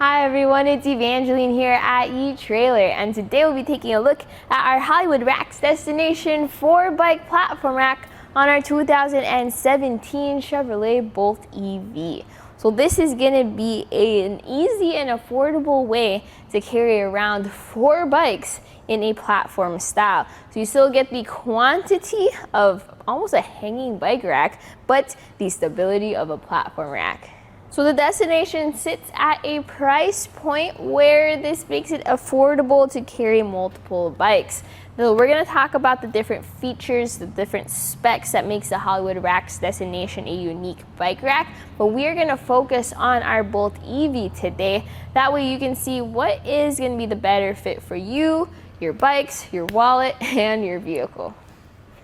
Hi everyone, it's Evangeline here at eTrailer, and today we'll be taking a look at our Hollywood Racks Destination 4-bike platform rack on our 2017 Chevrolet Bolt EV. So this is going to be an easy and affordable way to carry around 4 bikes in a platform style. So you still get the quantity of almost a hanging bike rack, but the stability of a platform rack. So the Destination sits at a price point where this makes it affordable to carry multiple bikes. So we're going to talk about the different features, the different specs that makes the Hollywood Racks Destination a unique bike rack, but we are going to focus on our Bolt EV today. That way you can see what is going to be the better fit for you, your bikes, your wallet, and your vehicle.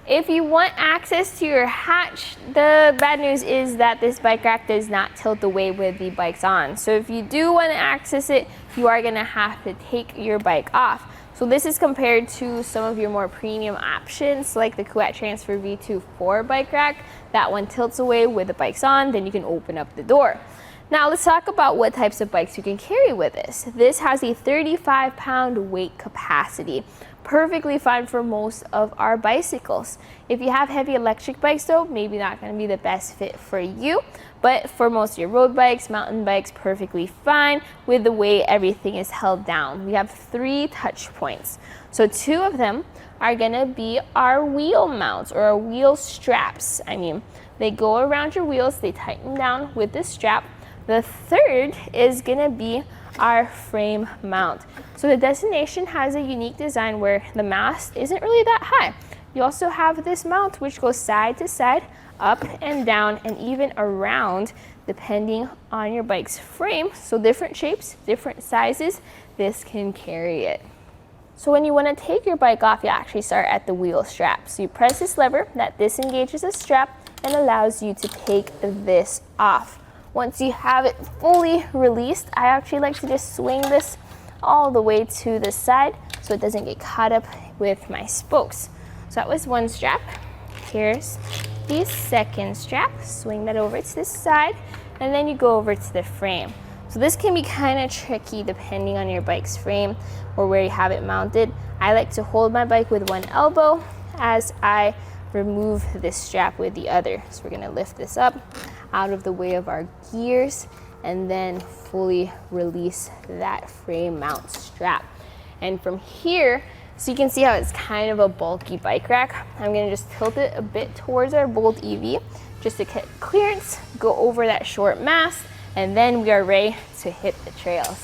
If you want access to your hatch, the bad news is that this bike rack does not tilt away with the bikes on. So if you do want to access it, you are going to have to take your bike off. So this is compared to some of your more premium options like the Kuat Transfer V2 4-bike rack. That one tilts away with the bikes on, then you can open up the door. Now let's talk about what types of bikes you can carry with this. This has a 35-pound weight capacity. Perfectly fine for most of our bicycles. If you have heavy electric bikes though, maybe not going to be the best fit for you, but for most of your road bikes, mountain bikes, perfectly fine with the way everything is held down. We have 3 touch points. So 2 of them are going to be our wheel mounts or our wheel straps. They go around your wheels, they tighten down with this strap. The 3rd is going to be our frame mount. So the Destination has a unique design where the mast isn't really that high. You also have this mount which goes side to side, up and down, and even around depending on your bike's frame. So different shapes, different sizes, this can carry it. So when you want to take your bike off, you actually start at the wheel strap. So you press this lever that disengages the strap and allows you to take this off. Once you have it fully released, I actually like to just swing this all the way to the side so it doesn't get caught up with my spokes. So that was one strap. Here's the 2nd strap. Swing that over to the side, and then you go over to the frame. So this can be kind of tricky depending on your bike's frame or where you have it mounted. I like to hold my bike with one elbow as I remove this strap with the other. So we're going to lift this up out of the way of our gears and then fully release that frame mount strap. And from here, so you can see how it's kind of a bulky bike rack, I'm going to just tilt it a bit towards our Bolt EV just to get clearance, go over that short mast, and then we are ready to hit the trails.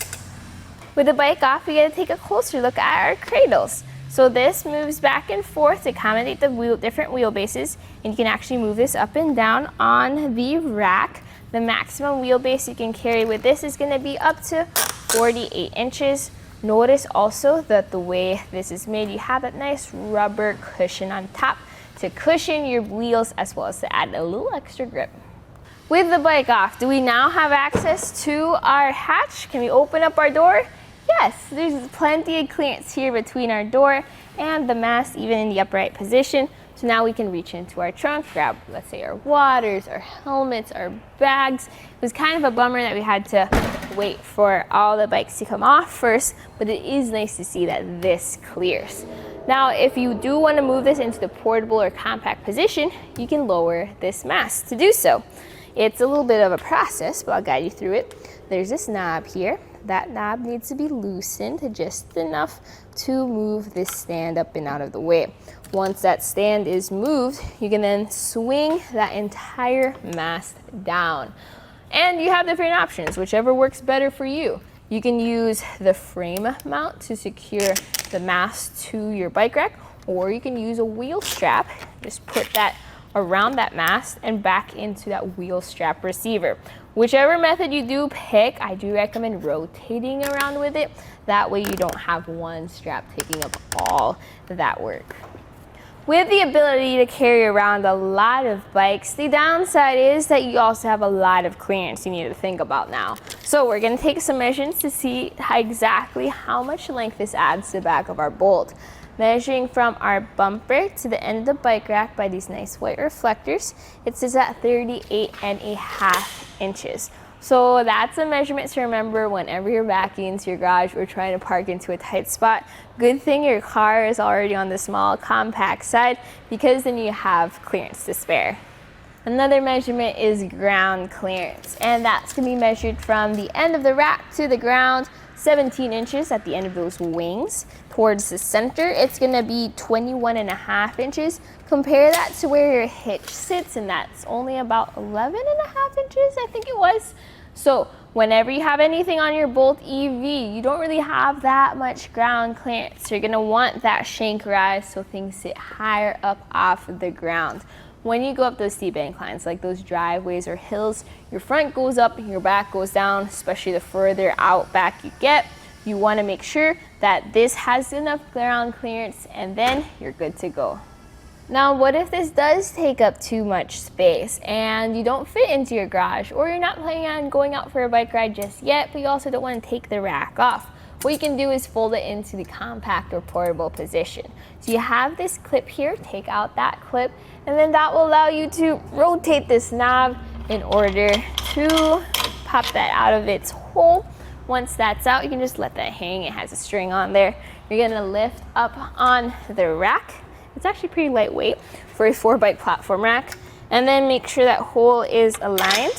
With the bike off, we got to take a closer look at our cradles. So this moves back and forth to accommodate the different wheelbases, and you can actually move this up and down on the rack. The maximum wheelbase you can carry with this is going to be up to 48 inches. Notice also that the way this is made, you have that nice rubber cushion on top to cushion your wheels as well as to add a little extra grip. With the bike off, do we now have access to our hatch? Can we open up our door? Yes, there's plenty of clearance here between our door and the mast, even in the upright position. So now we can reach into our trunk, grab, let's say, our waters, our helmets, our bags. It was kind of a bummer that we had to wait for all the bikes to come off first, but it is nice to see that this clears. Now, if you do want to move this into the portable or compact position, you can lower this mast to do so. It's a little bit of a process, but I'll guide you through it. There's this knob here. That knob needs to be loosened just enough to move this stand up and out of the way. Once that stand is moved, you can then swing that entire mast down. And you have different options, whichever works better for you. You can use the frame mount to secure the mast to your bike rack, or you can use a wheel strap. Just put that around that mast and back into that wheel strap receiver. Whichever method you do pick, I do recommend rotating around with it. That way you don't have one strap taking up all that work. With the ability to carry around a lot of bikes, the downside is that you also have a lot of clearance you need to think about now. So we're going to take some measurements to see exactly how much length this adds to the back of our Bolt. Measuring from our bumper to the end of the bike rack by these nice white reflectors, it says at 38.5 inches. So that's a measurement to remember whenever you're backing into your garage or trying to park into a tight spot. Good thing your car is already on the small compact side, because then you have clearance to spare. Another measurement is ground clearance, and that's going to be measured from the end of the rack to the ground, 17 inches at the end of those wings. Towards the center, it's going to be 21.5 inches. Compare that to where your hitch sits, and that's only about 11.5 inches, I think it was. So whenever you have anything on your Bolt EV, you don't really have that much ground clearance. You're going to want that shank rise so things sit higher up off the ground. When you go up those steep inclines, like those driveways or hills, your front goes up and your back goes down, especially the further out back you get. You want to make sure that this has enough ground clearance, and then you're good to go. Now, what if this does take up too much space and you don't fit into your garage, or you're not planning on going out for a bike ride just yet, but you also don't want to take the rack off? What you can do is fold it into the compact or portable position. So you have this clip here, take out that clip, and then that will allow you to rotate this knob in order to pop that out of its hole. Once that's out, you can just let that hang. It has a string on there. You're gonna lift up on the rack. It's actually pretty lightweight for a 4-bike platform rack. And then make sure that hole is aligned.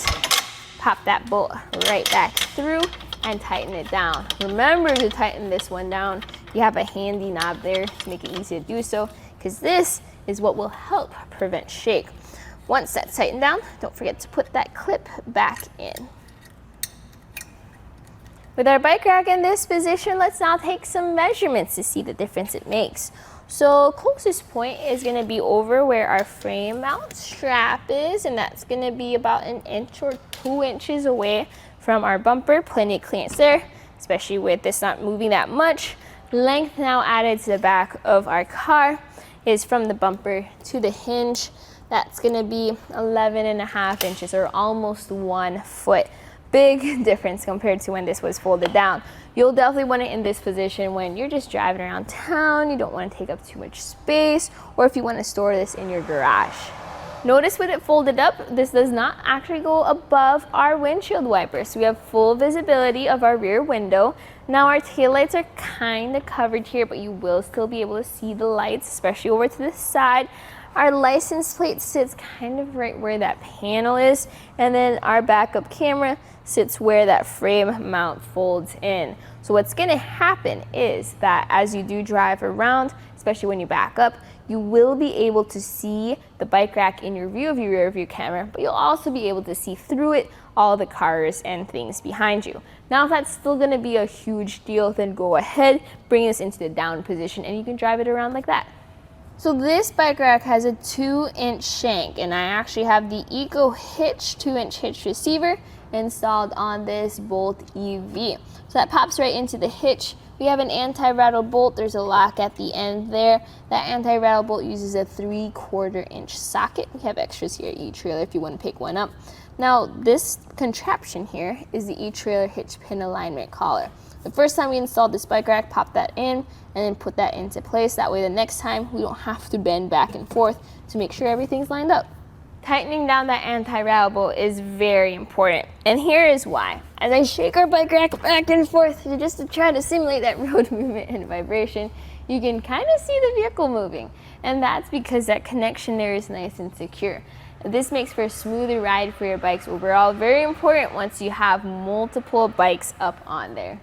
Pop that bolt right back through and tighten it down. Remember to tighten this one down. You have a handy knob there to make it easy to do so, because this is what will help prevent shake. Once that's tightened down, don't forget to put that clip back in. With our bike rack in this position, let's now take some measurements to see the difference it makes. So closest point is going to be over where our frame mount strap is, and that's going to be about 1 inch or 2 inches away from our bumper. Plenty of clearance there, especially with this not moving that much. Length now added to the back of our car is from the bumper to the hinge. That's going to be 11.5 inches, or almost 1 foot. Big difference compared to when this was folded down. You'll definitely want it in this position when you're just driving around town, you don't want to take up too much space, or if you want to store this in your garage. Notice with it folded up, this does not actually go above our windshield wipers. So we have full visibility of our rear window. Now our taillights are kind of covered here, but you will still be able to see the lights, especially over to the side. Our license plate sits kind of right where that panel is, and then our backup camera sits where that frame mount folds in. So what's going to happen is that as you do drive around, especially when you back up, you will be able to see the bike rack in your rear view camera, but you'll also be able to see through it all the cars and things behind you. Now, if that's still going to be a huge deal, then go ahead, bring this into the down position, and you can drive it around like that. So this bike rack has a 2-inch shank, and I actually have the Eco Hitch 2-inch hitch receiver installed on this Bolt EV. So that pops right into the hitch. We have an anti-rattle bolt. There's a lock at the end there. That anti-rattle bolt uses a 3/4 inch socket. We have extras here at eTrailer if you want to pick one up. Now, this contraption here is the eTrailer hitch pin alignment collar. The first time we installed this bike rack, pop that in and then put that into place. That way the next time we don't have to bend back and forth to make sure everything's lined up. Tightening down that anti-rattle bolt is very important, and here is why. As I shake our bike rack back and forth just to try to simulate that road movement and vibration, you can kind of see the vehicle moving, and that's because that connection there is nice and secure. This makes for a smoother ride for your bikes overall. Very important once you have multiple bikes up on there.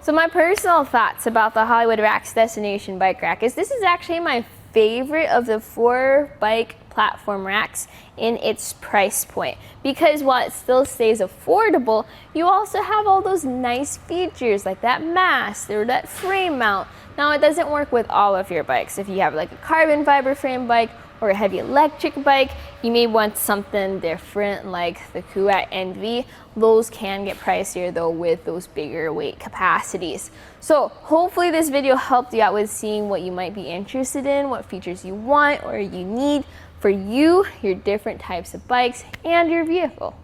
So my personal thoughts about the Hollywood Racks Destination Bike Rack is this is actually my favorite of the 4-bike platform racks in its price point, because while it still stays affordable, you also have all those nice features like that mast or that frame mount. Now, it doesn't work with all of your bikes. If you have like a carbon fiber frame bike or a heavy electric bike, you may want something different like the Kuat NV. Those can get pricier though with those bigger weight capacities. So hopefully this video helped you out with seeing what you might be interested in, what features you want or you need for you, your different types of bikes, and your vehicle.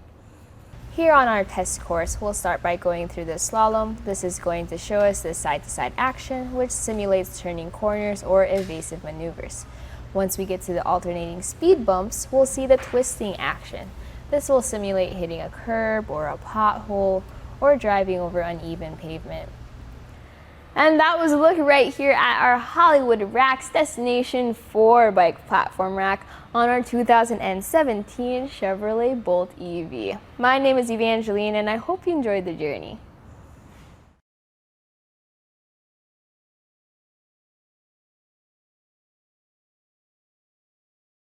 Here on our test course, we'll start by going through the slalom. This is going to show us the side-to-side action, which simulates turning corners or evasive maneuvers. Once we get to the alternating speed bumps, we'll see the twisting action. This will simulate hitting a curb or a pothole or driving over uneven pavement. And that was a look right here at our Hollywood Racks Destination 4 bike platform rack on our 2017 Chevrolet Bolt EV. My name is Evangeline, and I hope you enjoyed the journey.